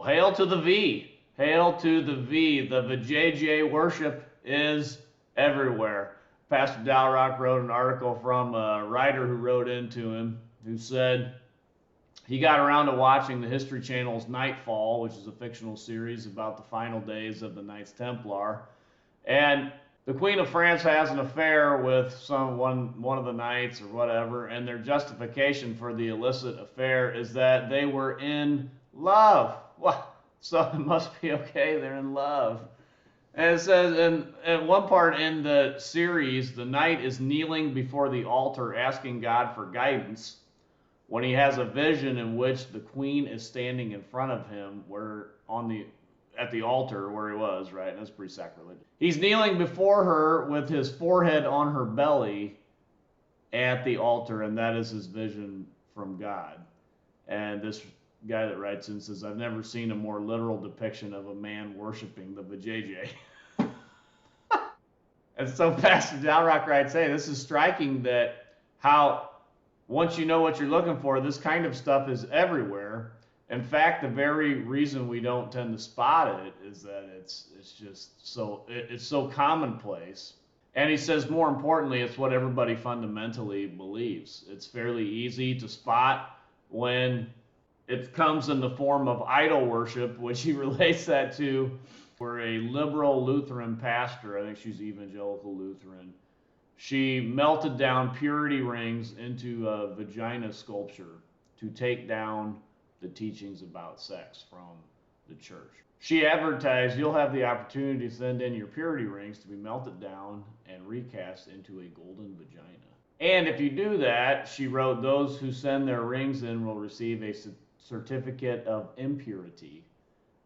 hail to the V. Hail to the V. The vajayjay worship is everywhere. Pastor Dalrock wrote an article from a writer who wrote into him who said he got around to watching the History Channel's Nightfall, which is a fictional series about the final days of the Knights Templar. And the Queen of France has an affair with one of the knights or whatever, and their justification for the illicit affair is that they were in love. Well, so it must be okay, they're in love. And it says, and at one part in the series, the knight is kneeling before the altar asking God for guidance when he has a vision in which the queen is standing in front of him at the altar where he was, right? And that's pretty sacrilegious. He's kneeling before her with his forehead on her belly at the altar, and that is his vision from God. And this guy that writes in says, I've never seen a more literal depiction of a man worshiping the vajayjay. And so Pastor Dalrock writes, hey, this is striking that how once you know what you're looking for, this kind of stuff is everywhere. In fact, the very reason we don't tend to spot it is that it's so commonplace. And he says, more importantly, it's what everybody fundamentally believes. It's fairly easy to spot when it comes in the form of idol worship, which he relates that to where a liberal Lutheran pastor, I think she's evangelical Lutheran, she melted down purity rings into a vagina sculpture to take down the teachings about sex from the church. She advertised, you'll have the opportunity to send in your purity rings to be melted down and recast into a golden vagina. And if you do that, she wrote, those who send their rings in will receive a certificate of impurity,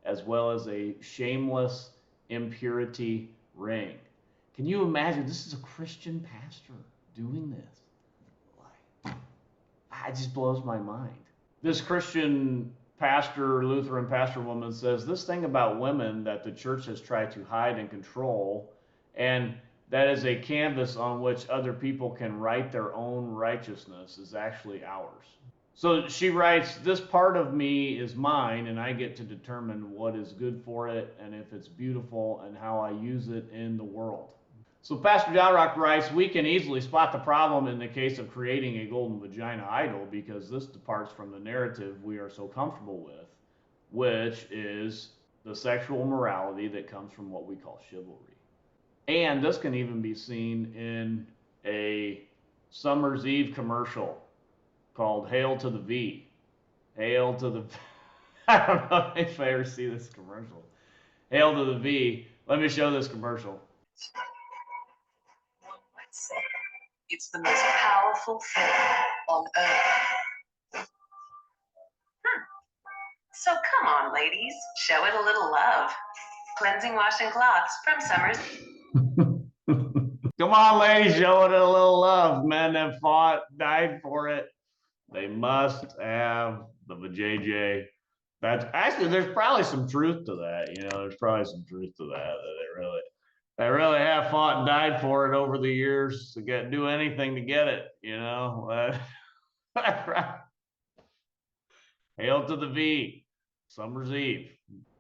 as well as a shameless impurity ring. Can you imagine? This is a Christian pastor doing this. It just blows my mind. This Christian pastor, Lutheran pastor woman says this thing about women that the church has tried to hide and control, and that is a canvas on which other people can write their own righteousness, is actually ours. So she writes, this part of me is mine, and I get to determine what is good for it and if it's beautiful and how I use it in the world. So Pastor Dalrock writes, we can easily spot the problem in the case of creating a golden vagina idol because this departs from the narrative we are so comfortable with, which is the sexual morality that comes from what we call chivalry. And this can even be seen in a Summer's Eve commercial called Hail to the V. Hail to the... I don't know if I ever see this commercial. Hail to the V. Let me show this commercial. One might say it's the most powerful thing on earth. So come on, ladies. Show it a little love. Cleansing washing cloths from Summer's... Come on, ladies, show it a little love. Men have fought, died for it. They must have the vajayjay. That's actually, there's probably some truth to that. There's probably some truth to that they really have fought and died for it over the years to do anything to get it. Hail to the V. Summer's Eve.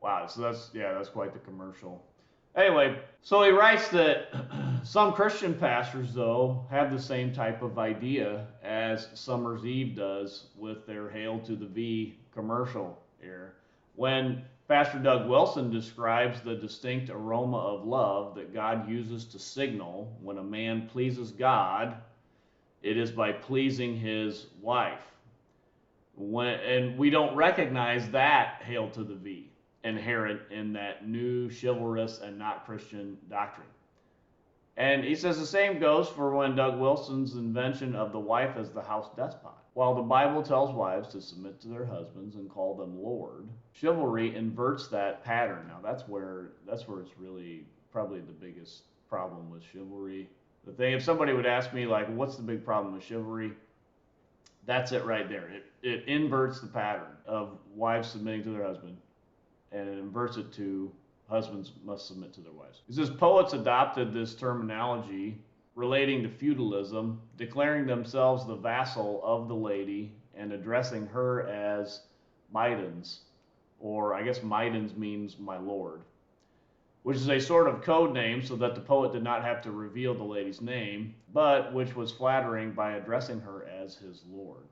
Wow. So that's quite the commercial. Anyway, so he writes that some Christian pastors, though, have the same type of idea as Summer's Eve does with their Hail to the V commercial here. When Pastor Doug Wilson describes the distinct aroma of love that God uses to signal when a man pleases God, it is by pleasing his wife. And we don't recognize that Hail to the V inherent in that new chivalrous and not Christian doctrine. And he says the same goes for when Doug Wilson's invention of the wife as the house despot. While the Bible tells wives to submit to their husbands and call them Lord, chivalry inverts that pattern. Now that's where it's really probably the biggest problem with chivalry. The thing, if somebody would ask me like, what's the big problem with chivalry? That's it right there. It inverts the pattern of wives submitting to their husband, and it inverts it to husbands must submit to their wives. He says poets adopted this terminology relating to feudalism, declaring themselves the vassal of the lady and addressing her as maidens or I guess maidens means my lord, which is a sort of code name so that the poet did not have to reveal the lady's name, but which was flattering by addressing her as his lord.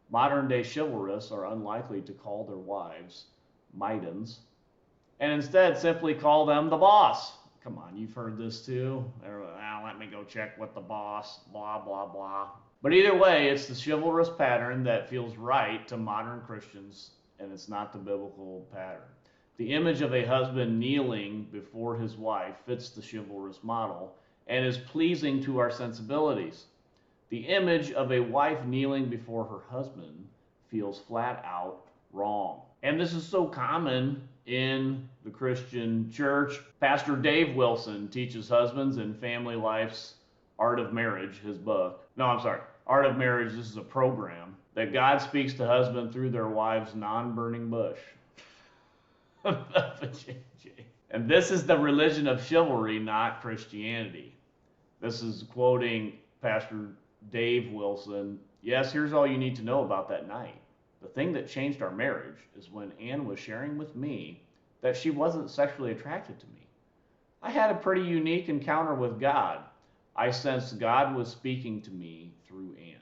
Modern-day chivalrous are unlikely to call their wives maidens, and instead simply call them the boss. Come on, you've heard this too. Let me go check with the boss, blah, blah, blah. But either way, it's the chivalrous pattern that feels right to modern Christians, and it's not the biblical pattern. The image of a husband kneeling before his wife fits the chivalrous model and is pleasing to our sensibilities. The image of a wife kneeling before her husband feels flat out wrong. And this is so common in the Christian church. Pastor Dave Wilson teaches husbands in Family Life's Art of Marriage, his book. No, I'm sorry. Art of Marriage, this is a program that God speaks to husbands through their wives' non-burning bush. And this is the religion of chivalry, not Christianity. This is quoting Pastor Dave Wilson. Yes, here's all you need to know about that night. The thing that changed our marriage is when Ann was sharing with me that she wasn't sexually attracted to me. I had a pretty unique encounter with God. I sensed God was speaking to me through Ann.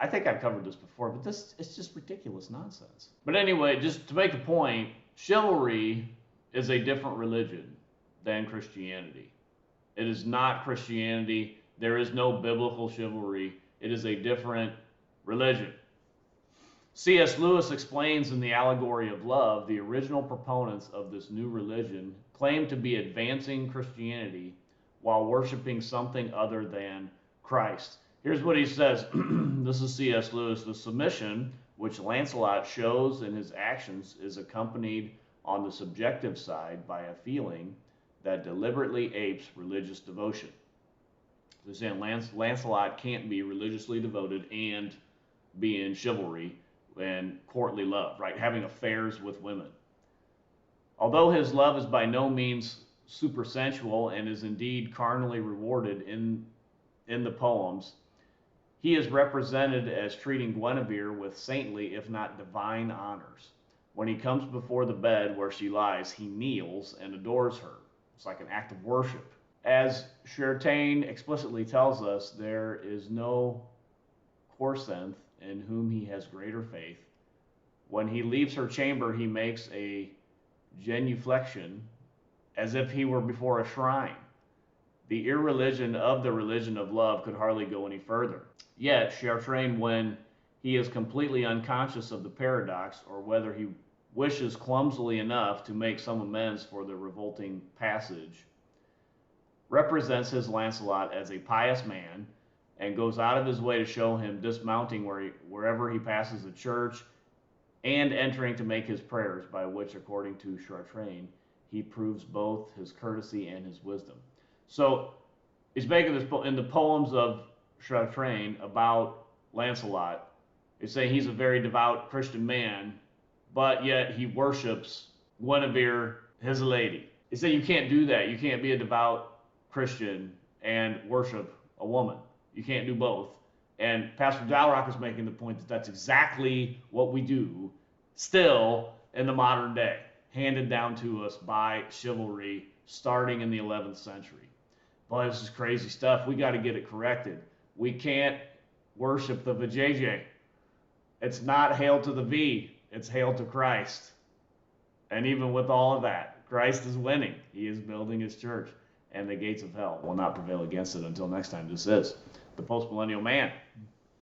I think I've covered this before, but it's just ridiculous nonsense. But anyway, just to make the point, chivalry is a different religion than Christianity. It is not Christianity. There is no biblical chivalry. It is a different religion. C.S. Lewis explains in The Allegory of Love, the original proponents of this new religion claim to be advancing Christianity while worshiping something other than Christ. Here's what he says. This is C.S. Lewis. The submission which Lancelot shows in his actions is accompanied on the subjective side by a feeling that deliberately apes religious devotion. They're saying Lancelot can't be religiously devoted and be in chivalry and courtly love, right? Having affairs with women. Although his love is by no means supersensual and is indeed carnally rewarded in the poems, he is represented as treating Guinevere with saintly, if not divine, honors. When he comes before the bed where she lies, he kneels and adores her. It's like an act of worship. As Chertain explicitly tells us, there is no Corsynth in whom he has greater faith. When he leaves her chamber, he makes a genuflection as if he were before a shrine. The irreligion of the religion of love could hardly go any further. Yet, Chertain, when he is completely unconscious of the paradox, or whether he wishes clumsily enough to make some amends for the revolting passage, represents his Lancelot as a pious man and goes out of his way to show him dismounting wherever he passes the church and entering to make his prayers, by which, according to Chertain, he proves both his courtesy and his wisdom. So he's making this in the poems of Chertain about Lancelot. They say he's a very devout Christian man, but yet he worships Guinevere, his lady. They say you can't do that. You can't be a devout Christian and worship a woman. You can't do both. And Pastor Dalrock is making the point that that's exactly what we do still in the modern day, handed down to us by chivalry starting in the 11th century. Boy, this is crazy stuff. We got to get it corrected. We can't worship the vajayjay. It's not hail to the V, it's hail to Christ. And even with all of that, Christ is winning. He is building his church, and the gates of hell will not prevail against it. Until next time, this is the Postmillennial Man.